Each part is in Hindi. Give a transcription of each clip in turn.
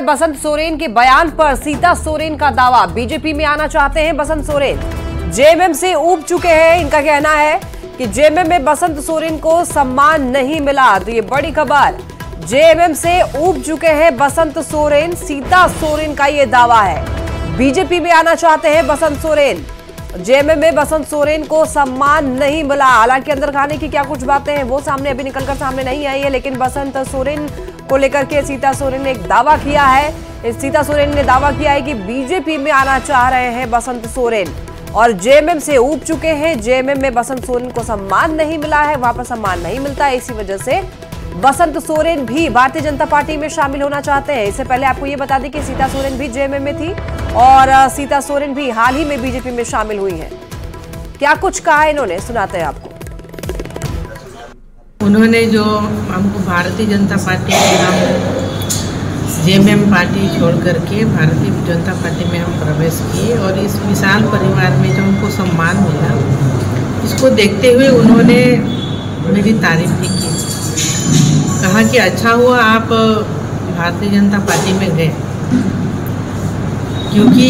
बसंत सोरेन के बयान पर सीता सोरेन का दावा, बीजेपी में आना चाहते हैं बसंत सोरेन। जेएमएम से ऊब चुके हैं, इनका कहना है कि जेएमएम में बसंत सोरेन को सम्मान नहीं मिला। तो ये बड़ी खबर, जेएमएम से ऊब चुके हैं बसंत सोरेन, सीता सोरेन का ये दावा है। बीजेपी में आना चाहते हैं बसंत सोरेन। जेएमएम में बसंत सोरेन को सम्मान नहीं मिला। हालांकि अंदर खाने की क्या कुछ बातें हैं वो सामने अभी निकलकर सामने नहीं आई है, लेकिन बसंत सोरेन को लेकर के सीता सोरेन ने एक दावा किया है। सीता सोरेन ने दावा किया है कि बीजेपी में आना चाह रहे हैं बसंत सोरेन और जेएमएम से ऊब चुके हैं। जेएमएम में बसंत सोरेन को सम्मान नहीं मिला है, वहां पर सम्मान नहीं मिलता है, इसी वजह से बसंत सोरेन भी भारतीय जनता पार्टी में शामिल होना चाहते हैं। इससे पहले आपको ये बता दें कि सीता सोरेन भी जेएमएम में थी और सीता सोरेन भी हाल ही में बीजेपी में शामिल हुई हैं। क्या कुछ कहा इन्होंने, सुनाते हैं आपको। उन्होंने जो हमको भारतीय जनता पार्टी में हम जेएमएम पार्टी छोड़ करके भारतीय जनता पार्टी में हम प्रवेश किए और इस विशाल परिवार में जो हमको सम्मान मिला, इसको देखते हुए उन्होंने मेरी तारीफ भी की। कहा कि अच्छा हुआ आप भारतीय जनता पार्टी में गए, क्योंकि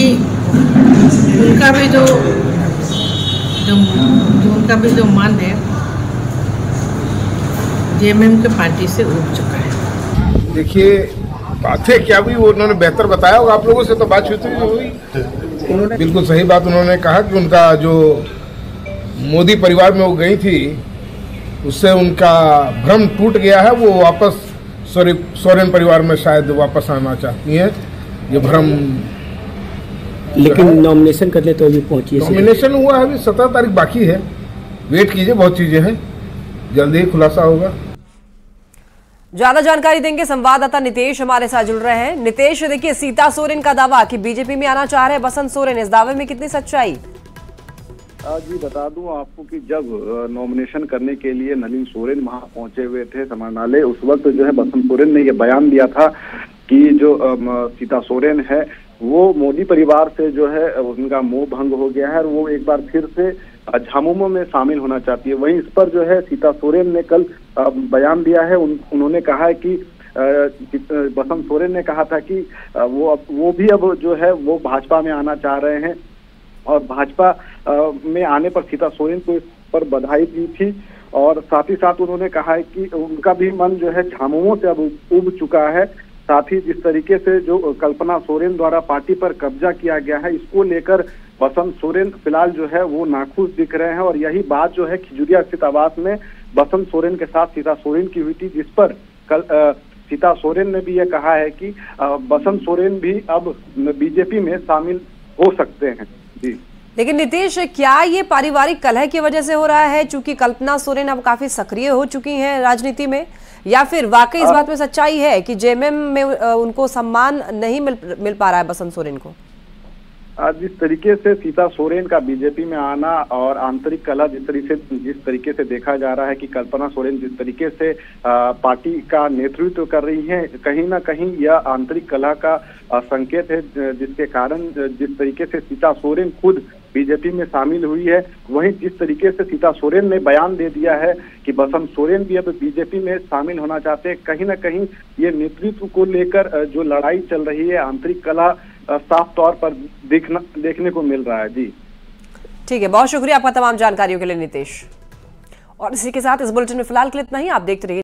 उनका भी जो मन है जेएमएम के पार्टी से उठ चुका है। देखिए बातें क्या हुई वो उन्होंने बेहतर बताया होगा, आप लोगों से तो बात हुई। उन्होंने बिल्कुल सही बात उन्होंने कहा कि उनका जो मोदी परिवार में वो गई थी उससे उनका भ्रम टूट गया है। वो वापस सोरेन परिवार में शायद वापस आना चाहती हैं, ये भ्रम। लेकिन नॉमिनेशन करने तो अभी पहुंची है, नॉमिनेशन हुआ है, अभी 17 तारीख बाकी है, वेट कीजिए, बहुत चीजें हैं, जल्दी ही खुलासा होगा। ज्यादा जानकारी देंगे संवाददाता नितेश हमारे साथ जुड़ रहे हैं। नितेश, देखिए सीता सोरेन का दावा कि बीजेपी में आना चाह रहे हैं बसंत सोरेन, इस दावे में कितनी सच्चाई? जी बता दूं आपको कि जब नॉमिनेशन करने के लिए नलिन सोरेन वहां पहुंचे हुए थे समाहरणालय, उस वक्त जो है बसंत सोरेन ने यह बयान दिया था कि जो सीता सोरेन है वो मोदी परिवार से जो है उनका मोह भंग हो गया है और वो एक बार फिर से झामुमो में शामिल होना चाहती है। वहीं इस पर जो है सीता सोरेन ने कल बयान दिया है। उन्होंने कहा है कि बसंत सोरेन ने कहा था कि वो भी अब जो है वो भाजपा में आना चाह रहे हैं और भाजपा में आने पर सीता सोरेन को इस पर बधाई दी थी और साथ ही साथ उन्होंने कहा है कि उनका भी मन जो है झामुमो से अब उब चुका है। साथ ही जिस तरीके से जो कल्पना सोरेन द्वारा पार्टी पर कब्जा किया गया है, इसको लेकर बसंत सोरेन फिलहाल जो है वो नाखुश दिख रहे हैं और यही बात जो है खिजुरिया स्थित आवास में बसंत सोरेन के साथ सीता सोरेन की हुई थी, जिस पर कल सीता सोरेन ने भी ये कहा है कि बसंत सोरेन भी अब बीजेपी में शामिल हो सकते हैं। जी, लेकिन नीतीश, क्या ये पारिवारिक कलह की वजह से हो रहा है, चूंकि कल्पना सोरेन अब काफी सक्रिय हो चुकी हैं राजनीति में, या फिर वाकई इस बात में सच्चाई है कि जेएमएम में उनको सम्मान नहीं मिल पा रहा है बसंत सोरेन को? जिस तरीके से सीता सोरेन का बीजेपी में आना और आंतरिक कलह जिस तरीके से देखा जा रहा है कि कल्पना सोरेन जिस तरीके से पार्टी का नेतृत्व कर रही हैं, कहीं ना कहीं यह आंतरिक कलह का संकेत है, जिसके कारण जिस तरीके से सीता सोरेन खुद बीजेपी में शामिल हुई है, वहीं जिस तरीके से सीता सोरेन ने बयान दे दिया है कि बसंत सोरेन भी अब बीजेपी में शामिल होना चाहते हैं, कहीं ना कहीं ये नेतृत्व को लेकर जो लड़ाई चल रही है, आंतरिक कलह साफ तौर पर देखने को मिल रहा है। जी ठीक है, बहुत शुक्रिया आपका तमाम जानकारियों के लिए नितेश। और इसी के साथ इस बुलेटिन में फिलहाल के लिए इतना ही। आप देखते रहिए